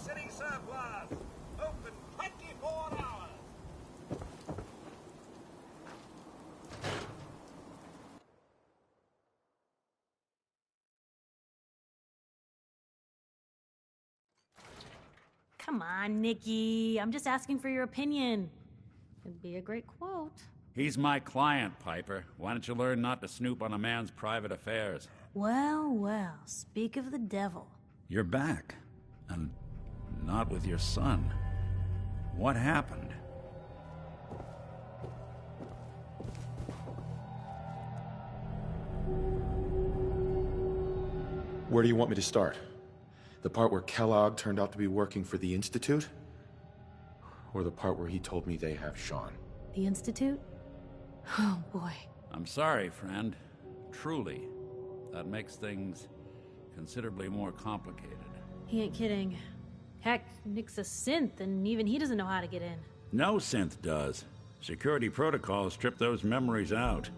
city surplus. Open 24 hours. Come on, Nikki. I'm just asking for your opinion. It'd be a great quote. He's my client, Piper. Why don't you learn not to snoop on a man's private affairs? Well, well, speak of the devil. You're back. And not with your son. What happened? Where do you want me to start? The part where Kellogg turned out to be working for the Institute? Or the part where he told me they have Sean? The Institute? Oh, boy. I'm sorry, friend. Truly. That makes things considerably more complicated. He ain't kidding. Heck, Nick's a synth, and even he doesn't know how to get in. No synth does. Security protocols strip those memories out.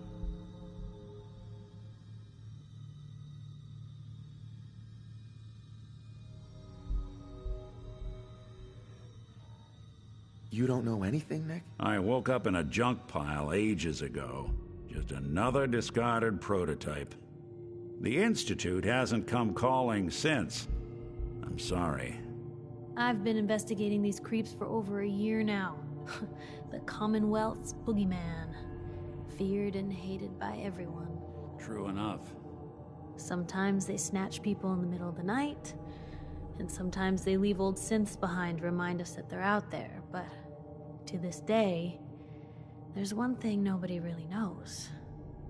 You don't know anything, Nick? I woke up in a junk pile ages ago. Just another discarded prototype. The Institute hasn't come calling since. I'm sorry. I've been investigating these creeps for over a year now. The Commonwealth's boogeyman. Feared and hated by everyone. True enough. Sometimes they snatch people in the middle of the night, and sometimes they leave old synths behind to remind us that they're out there, but to this day, there's one thing nobody really knows.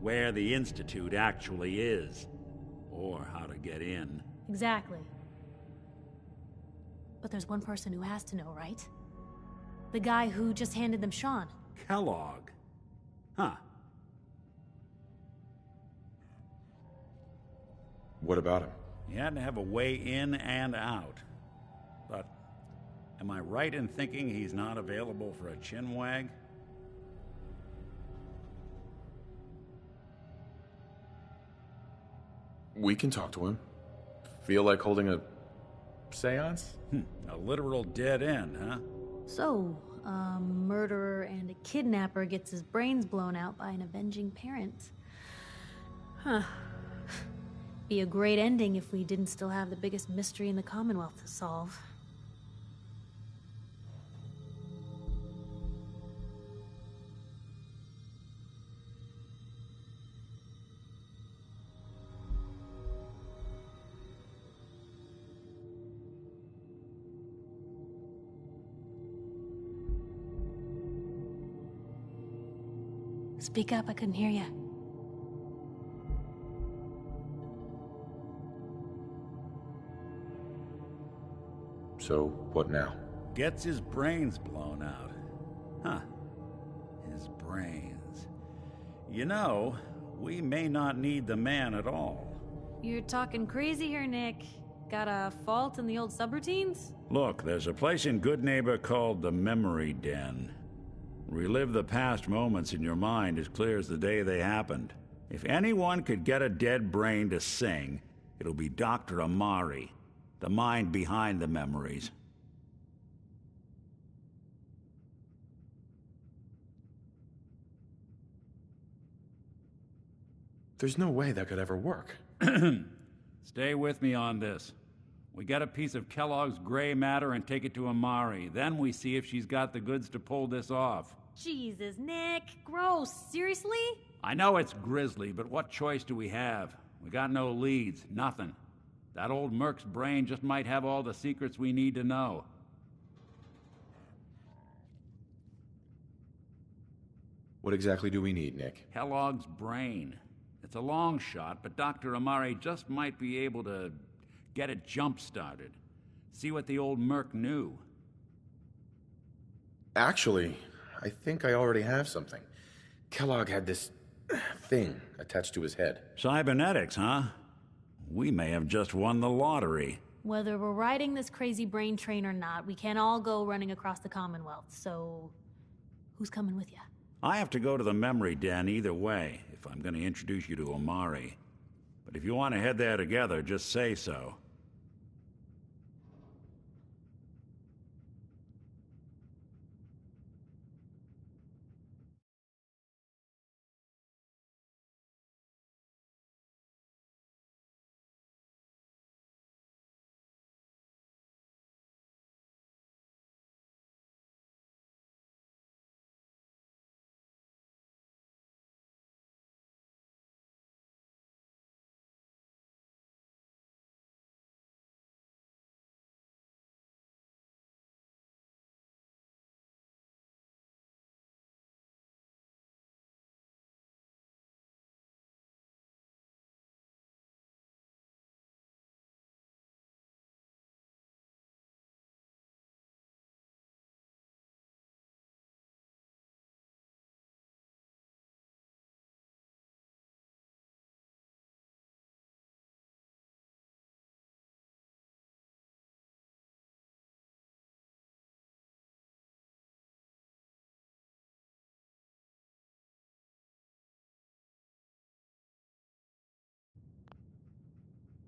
Where the Institute actually is. Or how to get in. Exactly. But there's one person who has to know, right? The guy who just handed them Sean. Kellogg. Huh. What about him? He had to have a way in and out. But am I right in thinking he's not available for a chinwag? We can talk to him. Feel like holding a seance? A literal dead end, huh? So, a murderer and a kidnapper gets his brains blown out by an avenging parent. Huh. Be a great ending if we didn't still have the biggest mystery in the Commonwealth to solve. Speak up, I couldn't hear you. So, what now? Gets his brains blown out. Huh. His brains. You know, we may not need the man at all. You're talking crazy here, Nick. Got a fault in the old subroutines? Look, there's a place in Goodneighbor called the Memory Den. Relive the past moments in your mind as clear as the day they happened. If anyone could get a dead brain to sing, it'll be Dr. Amari, the mind behind the memories. There's no way that could ever work. Stay with me on this. We get a piece of Kellogg's gray matter and take it to Amari. Then we see if she's got the goods to pull this off. Jesus, Nick. Gross. Seriously? I know it's grisly, but what choice do we have? We got no leads, nothing. That old Merc's brain just might have all the secrets we need to know. What exactly do we need, Nick? Kellogg's brain. It's a long shot, but Dr. Amari just might be able to get it jump-started. See what the old Merc knew. Actually, I think I already have something. Kellogg had this thing attached to his head. Cybernetics, huh? We may have just won the lottery. Whether we're riding this crazy brain train or not, we can't all go running across the Commonwealth, so who's coming with you? I have to go to the Memory Den either way, if I'm going to introduce you to Amari. But if you want to head there together, just say so.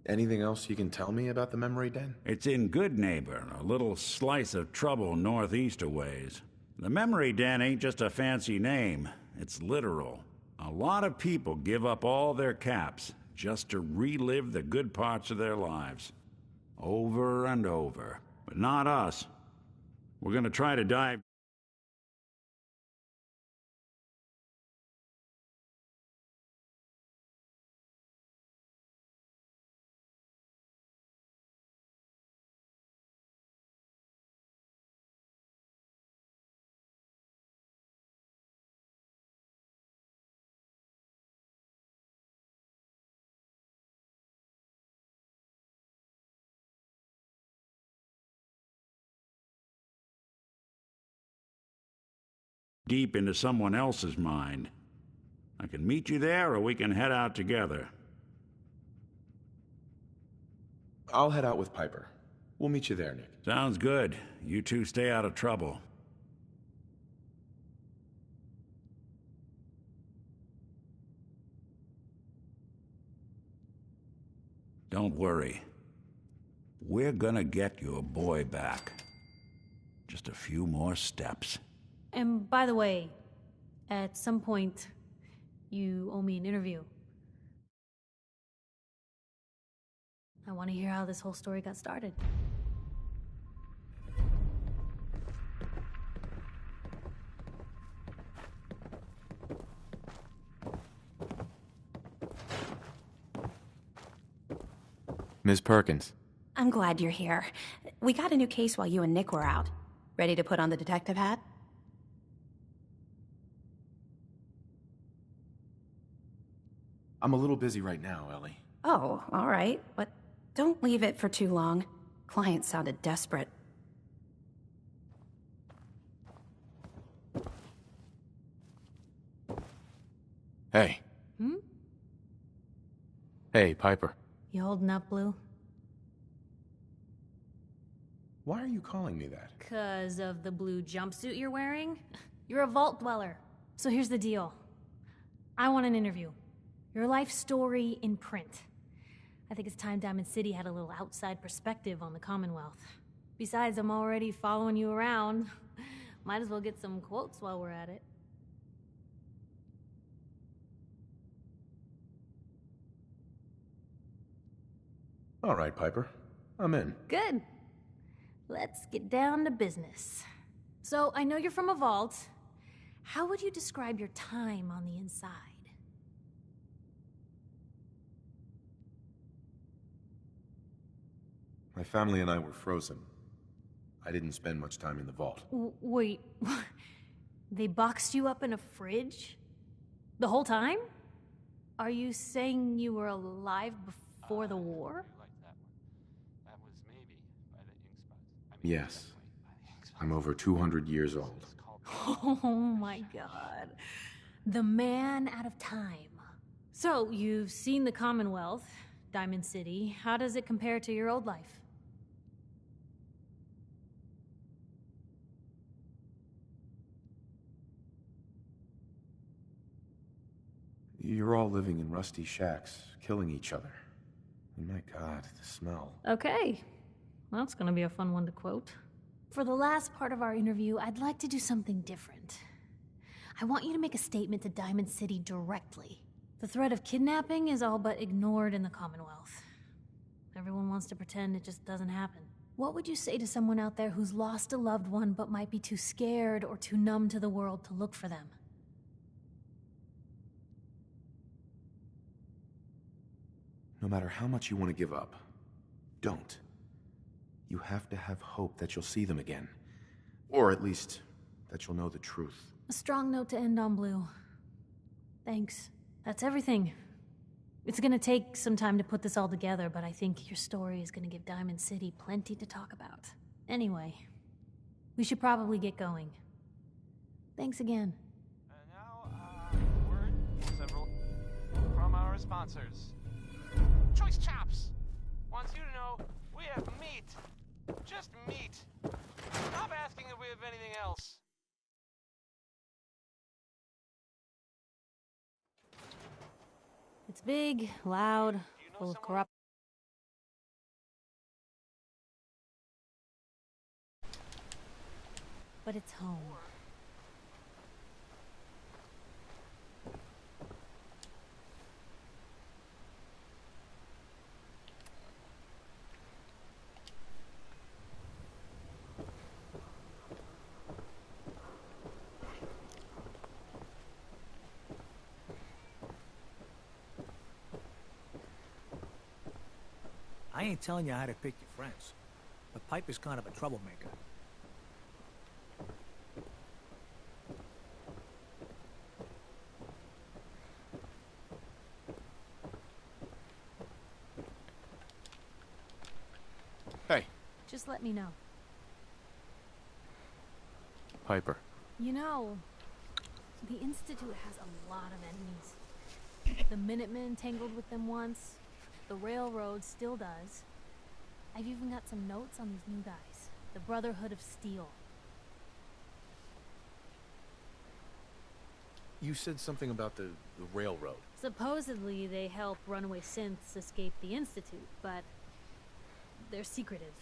Anything else you can tell me about the memory den? It's in Good Neighbor, a little slice of trouble northeast a ways. The Memory Den ain't just a fancy name, it's literal. A lot of people give up all their caps just to relive the good parts of their lives. Over and over. But not us. We're gonna try to dive deep into someone else's mind. I can meet you there, or we can head out together. I'll head out with Piper. We'll meet you there, Nick. Sounds good. You two stay out of trouble. Don't worry. We're gonna get your boy back. Just a few more steps. And by the way, at some point, you owe me an interview. I want to hear how this whole story got started. Ms. Perkins. I'm glad you're here. We got a new case while you and Nick were out. Ready to put on the detective hat? I'm a little busy right now, Ellie. Oh, all right. But don't leave it for too long. Client sounded desperate. Hey. Hey, Piper. You holding up, Blue? Why are you calling me that? 'Cause of the blue jumpsuit you're wearing? You're a vault dweller. So here's the deal. I want an interview. Your life story in print. I think it's time Diamond City had a little outside perspective on the Commonwealth. Besides, I'm already following you around. Might as well get some quotes while we're at it. All right, Piper. I'm in. Good. Let's get down to business. So, I know you're from a vault. How would you describe your time on the inside? My family and I were frozen. I didn't spend much time in the vault. Wait, they boxed you up in a fridge? The whole time? Are you saying you were alive before the war? Yes. I'm over 200 years old. Oh my god. The man out of time. So, you've seen the Commonwealth, Diamond City. How does it compare to your old life? You're all living in rusty shacks, killing each other. And my god, the smell. Okay. Well, that's gonna be a fun one to quote. For the last part of our interview, I'd like to do something different. I want you to make a statement to Diamond City directly. The threat of kidnapping is all but ignored in the Commonwealth. Everyone wants to pretend it just doesn't happen. What would you say to someone out there who's lost a loved one but might be too scared or too numb to the world to look for them? No matter how much you want to give up, don't. You have to have hope that you'll see them again. Or at least, that you'll know the truth. A strong note to end on, Blue. Thanks. That's everything. It's gonna take some time to put this all together, but I think your story is gonna give Diamond City plenty to talk about. Anyway, we should probably get going. Thanks again. And now, word several from our sponsors. Choice Chops wants you to know we have meat. Just meat. Stop asking if we have anything else. It's big, loud, full of corrupt but it's home. I ain't telling you how to pick your friends, but Piper's kind of a troublemaker. Hey, Just let me know. Piper. You know, the Institute has a lot of enemies. The Minutemen tangled with them once. The Railroad still does. I've even got some notes on these new guys. The Brotherhood of Steel. You said something about the railroad. Supposedly, they help runaway synths escape the Institute, but they're secretive.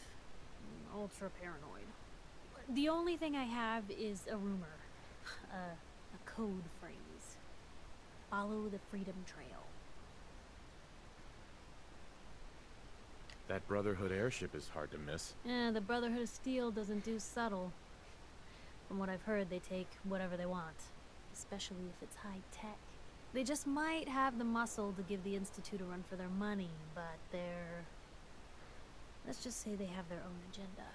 Ultra paranoid. The only thing I have is a rumor. A code phrase. Follow the Freedom Trail. That Brotherhood airship is hard to miss. The Brotherhood of Steel doesn't do subtle. From what I've heard, they take whatever they want. Especially if it's high tech. They just might have the muscle to give the Institute a run for their money, but they're... let's just say they have their own agenda.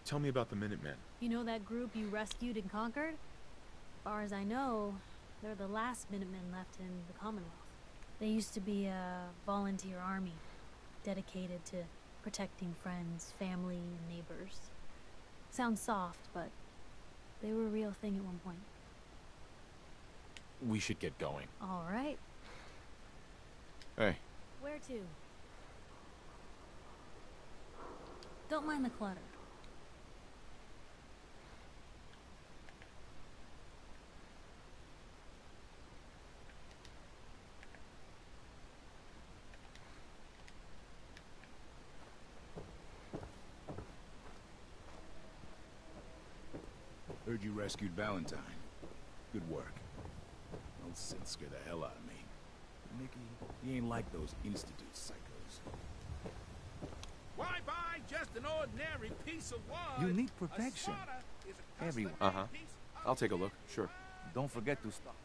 Tell me about the Minutemen. You know that group you rescued and conquered? As far as I know, they're the last Minutemen left in the Commonwealth. They used to be a volunteer army, dedicated to protecting friends, family, and neighbors. Sounds soft, but they were a real thing at one point. We should get going. All right. Hey. Where to? Don't mind the clutter. Heard you rescued Valentine. Good work. Those synths scare the hell out of me. Nicky, he ain't like those Institute psychos. Why buy just an ordinary piece of wood? You need protection. Everyone. Uh-huh. I'll take a look, sure. Don't forget to stop.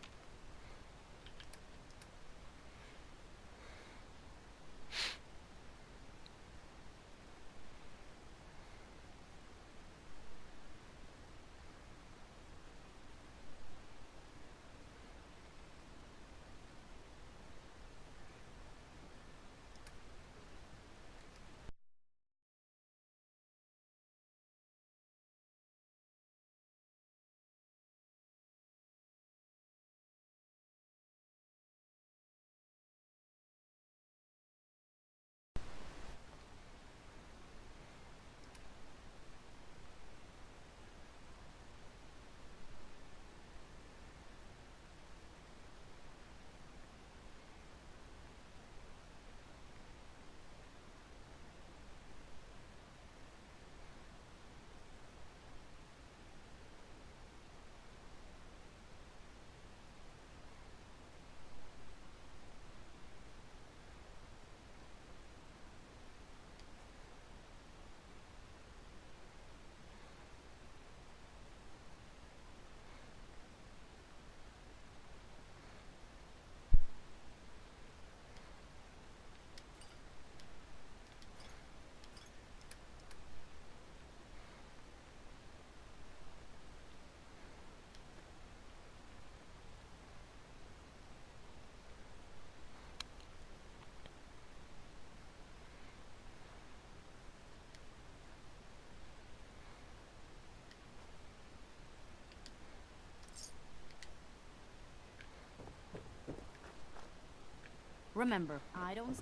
Remember, I don't...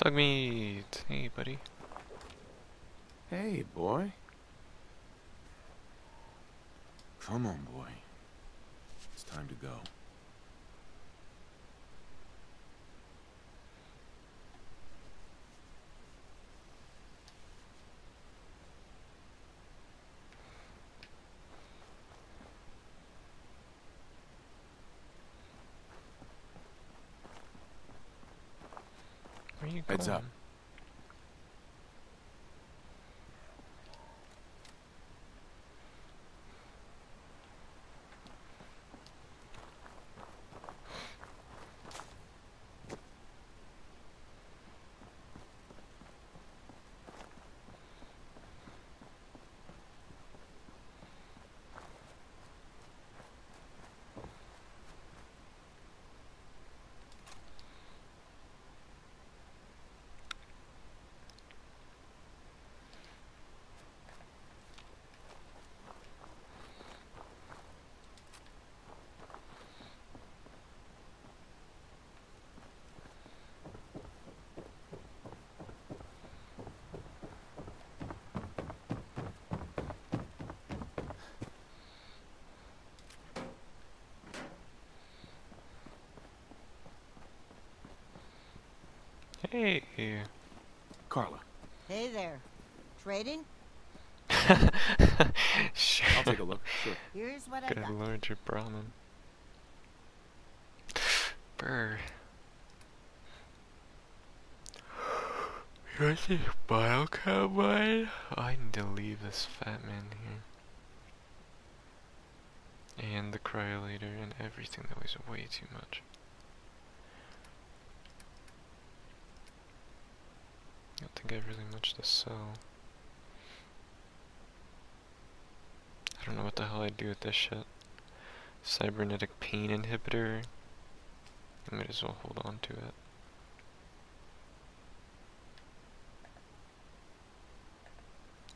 Dog meat. Hey, buddy. Hey, boy. Come on, boy. It's time to go. Where are you Heads going? up. Hey. Carla. Hey there. Trading? Sure. I'll take a look. Sure. Here's what I Good got. lord, you're Brahmin. Brr. You want to biocam mine? I need to leave this fat man here. And the cryolator and everything that weighs way too much. I don't think I have really much to sell. I don't know what the hell I'd do with this shit. Cybernetic pain inhibitor. I might as well hold on to it.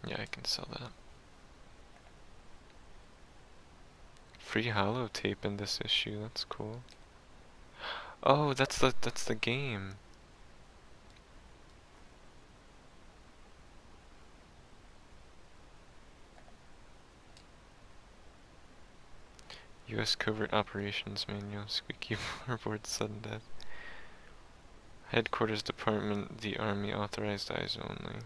Yeah, I can sell that. Free hollow tape in this issue, that's cool. Oh, that's the game. U.S. Covert Operations Manual, squeaky floorboard, sudden death. Headquarters Department, the Army, authorized eyes only.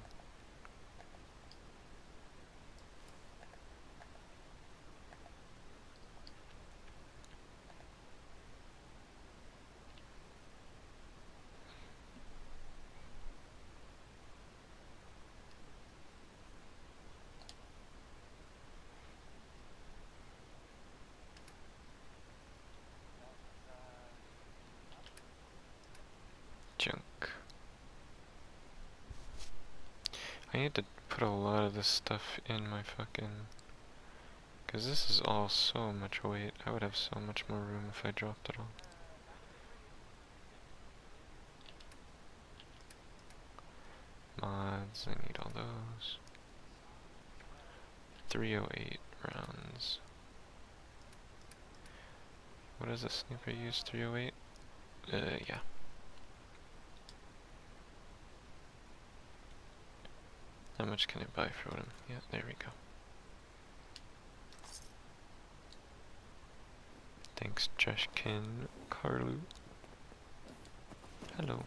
Junk. I need to put a lot of this stuff in my fucking... Cause this is all so much weight. I would have so much more room if I dropped it all. Mods, I need all those. 308 rounds. What does a sniper use? 308? Yeah. How much can I buy for them? Yeah, there we go. Thanks, Joshkin Carlu. Hello.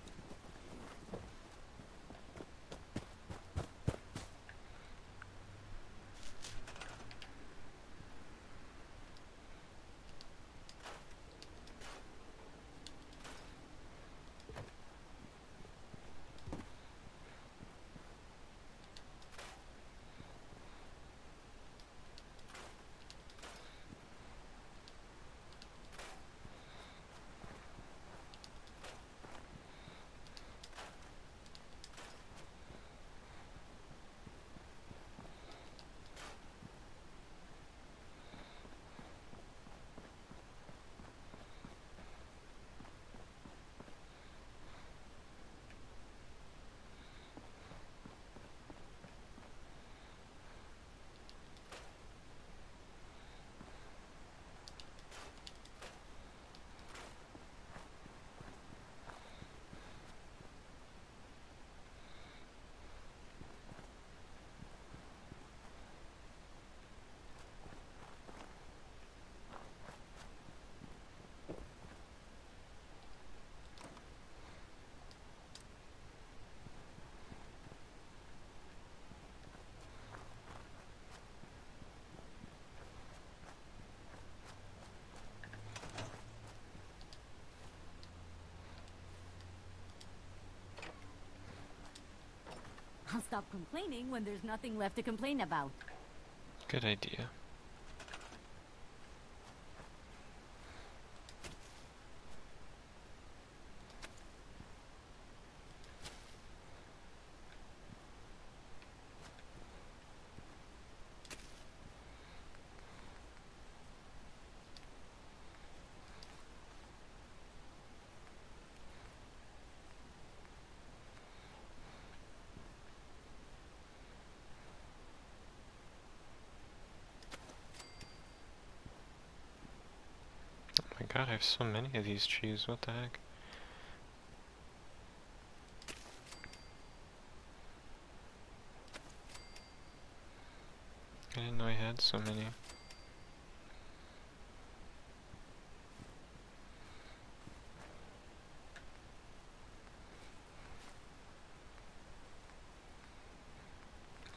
I'll stop complaining when there's nothing left to complain about. Good idea. Oh my god, I have so many of these trees, what the heck? I didn't know I had so many.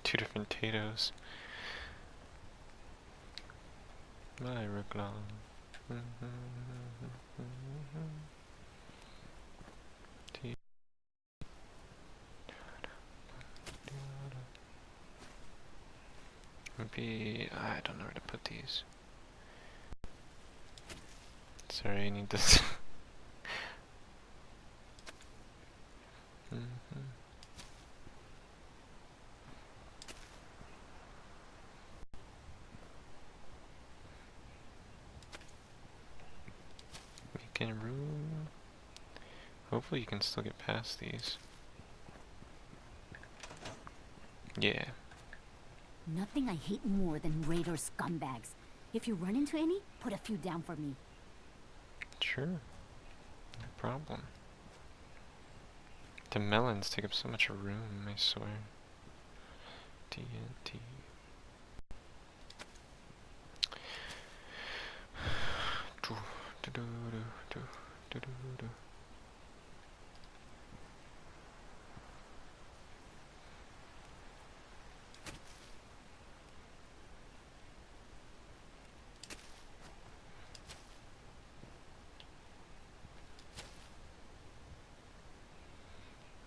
Two different potatoes. My reclam. Maybe I don't know where to put these. Sorry, I need this. Making room. Hopefully you can still get past these. Yeah. Nothing I hate more than raider scumbags. If you run into any, put a few down for me. Sure. No problem. The melons take up so much room, I swear. TNT.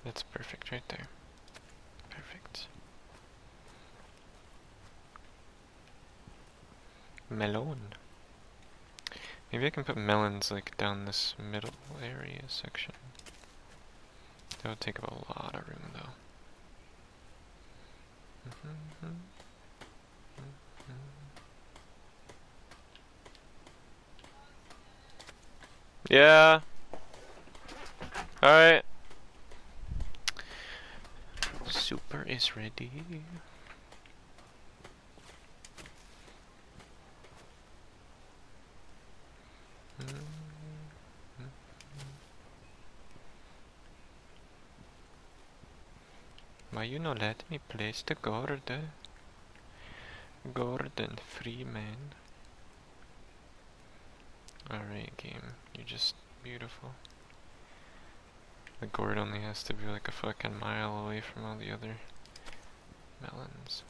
That's perfect right there. Perfect. Melon. Maybe I can put melons like down this middle area section. That would take up a lot of room though. Yeah. Alright. Super is ready. Why you no let me place the Gordon? Gordon Freeman. Alright, game. You're just beautiful. The gourd only has to be like a fucking mile away from all the other melons.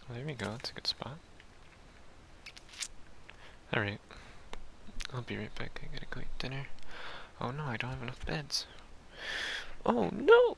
There we go, that's a good spot. Alright. I'll be right back, I gotta go eat dinner. Oh no, I don't have enough beds. Oh no!